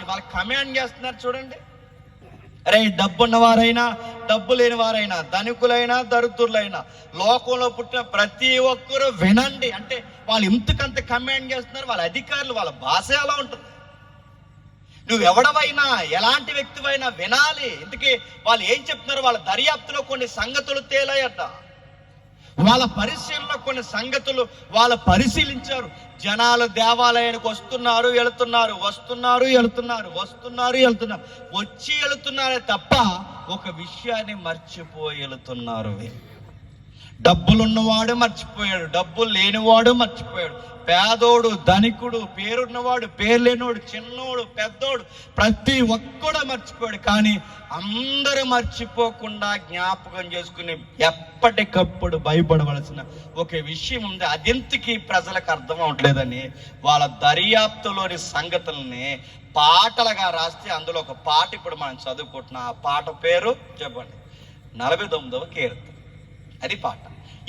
వాళ్ళకి కమాండ్ చేస్తున్నారు చూడండి. అరే డబ్బున్నవారైనా డబ్బు లేని వారైనా, ధనికులైనా దరిద్రులైనా, లోకంలో పుట్టిన ప్రతి ఒక్కరూ వినండి అంటే వాళ్ళు ఇంతకంత కమాండ్ చేస్తున్నారు. వాళ్ళ అధికారులు, వాళ్ళ భాష ఎలా ఉంటుంది. నువ్వెవడవైనా ఎలాంటి వ్యక్తివైనా వినాలి. ఇంతకీ వాళ్ళు ఏం చెప్తున్నారు? వాళ్ళ దర్యాప్తులో కొన్ని సంగతులు తేలాయట. వాళ్ళ పరిశీలనలో కొన్ని సంగతులు వాళ్ళు పరిశీలించారు. జనాలు దేవాలయానికి వస్తున్నారు వెళుతున్నారు, వస్తున్నారు వెళుతున్నారు, వస్తున్నారు వెళుతున్నారు, వచ్చి వెళుతున్నారే తప్ప ఒక విషయాన్ని మర్చిపోయి వెళుతున్నారు. డబ్బులున్నవాడు మర్చిపోయాడు, డబ్బులు లేనివాడు మర్చిపోయాడు, పేదోడు ధనికుడు, పేరున్నవాడు పేరు లేనివాడు, చిన్నోడు పెద్దోడు, ప్రతి ఒక్కడు మర్చిపోయాడు. కానీ అందరూ మర్చిపోకుండా జ్ఞాపకం చేసుకుని ఎప్పటికప్పుడు భయపడవలసిన ఒక విషయం ఉంది. అదెంతకి ప్రజలకు అర్థం అవట్లేదని వాళ్ళ దర్యాప్తులోని సంగతుల్ని పాటలుగా రాస్తే అందులో ఒక పాట ఇప్పుడు మనం చదువుకుంటున్నాం. ఆ పాట పేరు చెప్పండి, 49వ కీర్తన. అది పాట.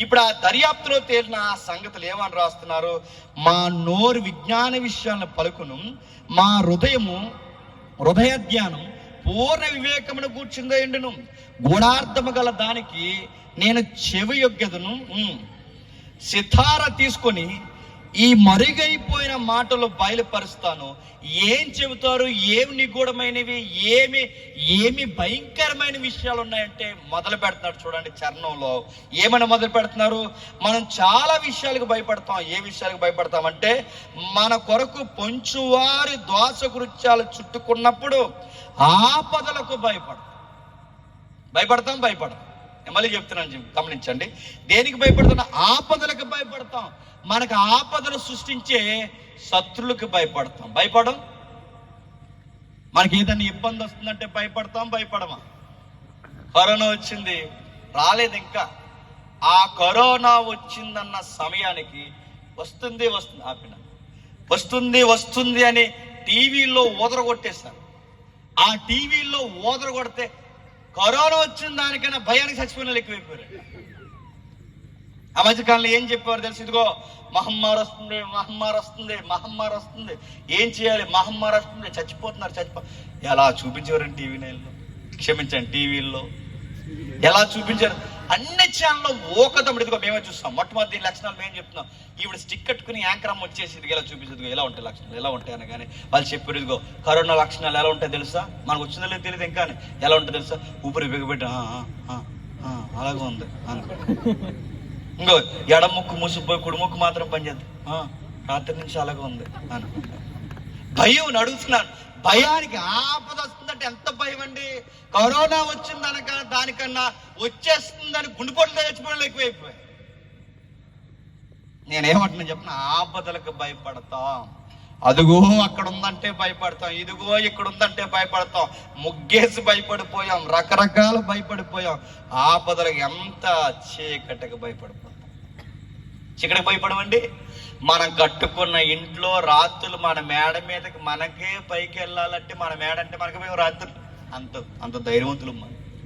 ఇప్పుడు ఆ దర్యాప్తులో తేలిన ఆ సంగతులు ఏమని రాస్తున్నారు? మా నోరు విజ్ఞాన విషయాలను పలుకును, మా హృదయ ధ్యానం పూర్ణ వివేకమును కూర్చుందో ఎండును. గూఢార్థము గల దానికి నేను చెవి యొగ్గెదను. సితార తీసుకొని ఈ మరుగైపోయిన మాటలు బయలుపరుస్తాను. ఏం చెబుతారు? ఏమి నిగూఢమైనవి, ఏమి భయంకరమైన విషయాలు ఉన్నాయంటే మొదలు పెడుతున్నారు చూడండి. చరణంలో ఏమని మొదలు పెడుతున్నారు? మనం చాలా విషయాలకు భయపడతాం. ఏ విషయాలకు భయపడతామంటే, మన కొరకు పొంచువారి దోషకృత్యాలు చుట్టుకున్నప్పుడు ఆపదలకు భయపడతాం. మళ్ళీ చెప్తున్నాను, గమనించండి. దేనికి భయపడుతున్నా? ఆపదలకు భయపడతాం. మనకు ఆపదలు సృష్టించే శత్రులకు భయపడం. మనకి ఏదైనా ఇబ్బంది వస్తుందంటే భయపడమా? కరోనా వచ్చింది, రాలేదు ఇంకా. ఆ కరోనా వచ్చిందన్న సమయానికి వస్తుంది అని టీవీలో ఊదరగొట్టేశారు. ఆ టీవీలో ఊదరగొడితే కరోనా వచ్చిన దానికైనా భయానికి చచ్చిపోయిన ఎక్కువైపోయారు. ఆ మధ్యకాలంలో ఏం చెప్పారు తెలుసు? ఇదిగో మహమ్మారి వస్తుంది, ఏం చేయాలి? మహమ్మారి వస్తుంది, చచ్చిపోతున్నారు. ఎలా చూపించేవారండి టీవీల్లో ఎలా చూపించారు? అన్ని ఛానల్లో ఓకతమ్ముడు. ఇదిగో మేమే చూస్తాం. మొట్టమొదటి లక్షణాలు మేము చెప్తున్నాం. ఈవిడ స్టిక్ కట్టుకుని యాంకర్ అమ్మ వచ్చేసి ఇది ఎలా చూపించదు, ఎలా ఉంటాయి లక్షణాలు, ఎలా ఉంటాయి అనగానే వాళ్ళు చెప్పారు, ఇదిగో కరోనా లక్షణాలు ఎలా ఉంటాయి తెలుసా? మనకు వచ్చిందో లేదు తెలియదు ఇంకా. ఎలా ఉంటుంది తెలుసా? ఊపిరి బిగబెట్టి అలాగే ఉంది అనుకో. ఇంకో ఎడం ముక్కు మూసిపోయి కుడి ముక్కు మాత్రం పనిచేద్దాం, రాత్రి నుంచి అలాగే ఉంది అనుకో. భయం అడుగుతున్నాను. భయానికి ఆపద వస్తుందంటే ఎంత భయం అండి. కరోనా వచ్చిందనక దానికన్నా వచ్చేస్తుందని గుండెపోటుతో చచ్చిపోవడం ఎక్కువైపోయాయి. నేనేమంటున్నా చెప్పిన, ఆపదలకు భయపడతాం. అదుగో అక్కడ ఉందంటే భయపడతాం, ఇదిగో ఇక్కడ ఉందంటే భయపడతాం, ముగ్గేసి భయపడిపోయాం, రకరకాలు భయపడిపోయాం. ఆపదలకు ఎంత చీకటికి భయపడిపోతాం. చీకటికి భయపడమండి. మనం కట్టుకున్న ఇంట్లో రాత్రులు మన మేడ మీదకి మనకే పైకి వెళ్ళాలంటే, మన మేడ అంటే మనకి మేము రాత్రులు అంత ధైర్యవంతులు మనం.